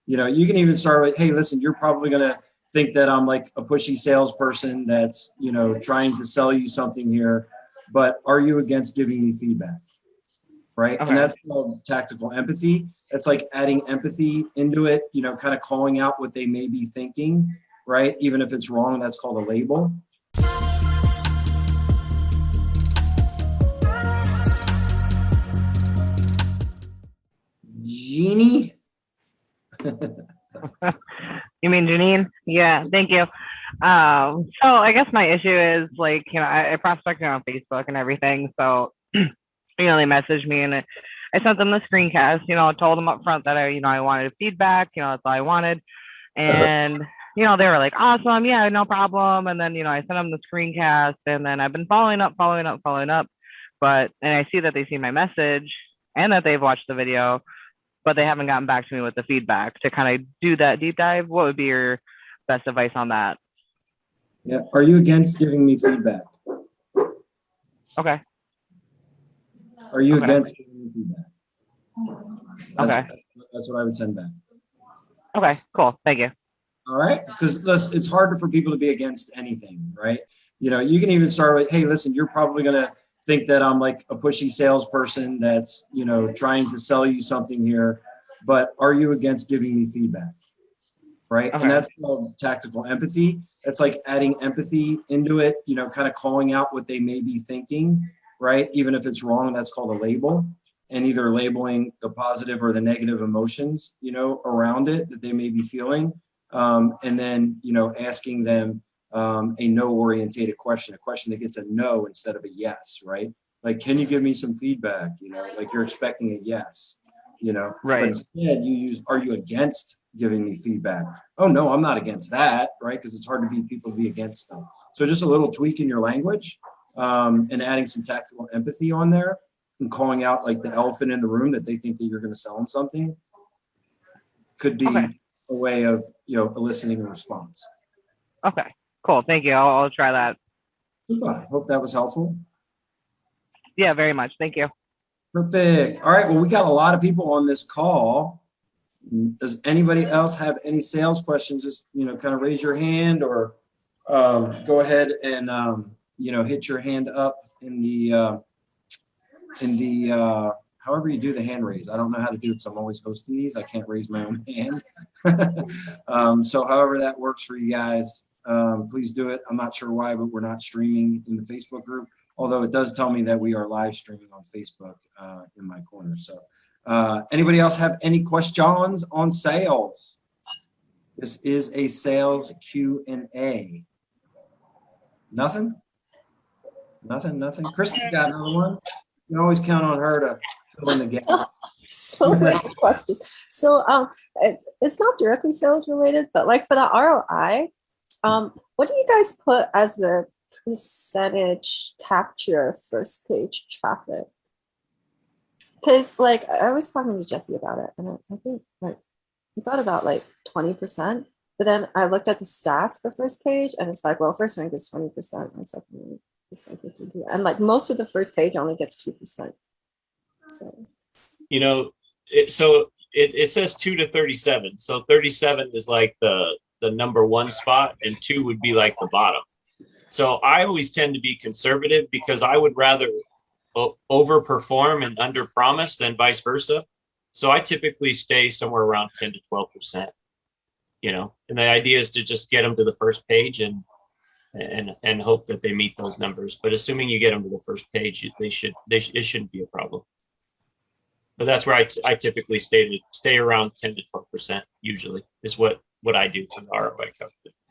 You can even start with, hey, listen, you're probably going to think that I'm like a pushy salesperson that's, trying to sell you something here, but are you against giving me feedback? Right. Okay. And that's called tactical empathy. That's like adding empathy into it, kind of calling out what they may be thinking, right? Even if it's wrong, that's called a label. Jeannie? You mean Janine? Yeah, thank you. So I guess my issue is like, I prospected on Facebook and everything. So, they messaged me and I sent them the screencast, I told them up front that I wanted feedback, that's all I wanted. And, they were like, awesome. Yeah, no problem. And then, I sent them the screencast and then I've been following up. And I see that they see my message and that they've watched the video, but they haven't gotten back to me with the feedback to kind of do that deep dive. What would be your best advice on that? Yeah. Are you against giving me feedback? Okay. Are you against giving me feedback? Okay. That's what I would send back. Okay, cool. Thank you. All right. Because it's hard for people to be against anything, right? You can even start with, hey, listen, you're probably going to think that I'm like a pushy salesperson that's, trying to sell you something here, but are you against giving me feedback? Right. Okay. And that's called tactical empathy. That's like adding empathy into it, kind of calling out what they may be thinking, right? Even if it's wrong, that's called a label, and either labeling the positive or the negative emotions, around it that they may be feeling. And then, asking them a no orientated question, a question that gets a no instead of a yes, right? Like, can you give me some feedback? Like you're expecting a yes, Right. But instead you use, are you against giving me feedback? Oh, no, I'm not against that, right? Because it's hard to be people to be against them. So just a little tweak in your language and adding some tactical empathy on there and calling out like the elephant in the room that they think that you're going to sell them something could be a way of, eliciting a response. Okay, cool. Thank you. I'll try that. Super. Hope that was helpful. Yeah, very much. Thank you. Perfect. All right. Well, we got a lot of people on this call. Does anybody else have any sales questions? Just, kind of raise your hand or go ahead and, hit your hand up in the however you do the hand raise. I don't know how to do it because I'm always hosting these. I can't raise my own hand. So however that works for you guys, please do it. I'm not sure why, but we're not streaming in the Facebook group, although it does tell me that we are live streaming on Facebook in my corner. So anybody else have any questions on sales? This is a sales Q&A. Nothing? Nothing. Kristen's got another one. You can always count on her to fill in the gaps. So many questions. So it's not directly sales related, but like for the ROI, what do you guys put as the percentage capture first page traffic? Because like I was talking to Jesse about it, and I think like we thought about like 20%, but then I looked at the stats for first page, and it's like, well, first rank is 20%, and second rank is like 52%, and like most of the first page only gets 2%. So. It says 2 to 37. So 37 is like the number one spot, and 2 would be like the bottom. So I always tend to be conservative because I would rather overperform and underpromise than vice versa. So I typically stay somewhere around 10 to 12%. And the idea is to just get them to the first page and hope that they meet those numbers. But assuming you get them to the first page, it shouldn't be a problem. But that's where I typically stay around 10 to 12% usually is what I do for the ROI calculation.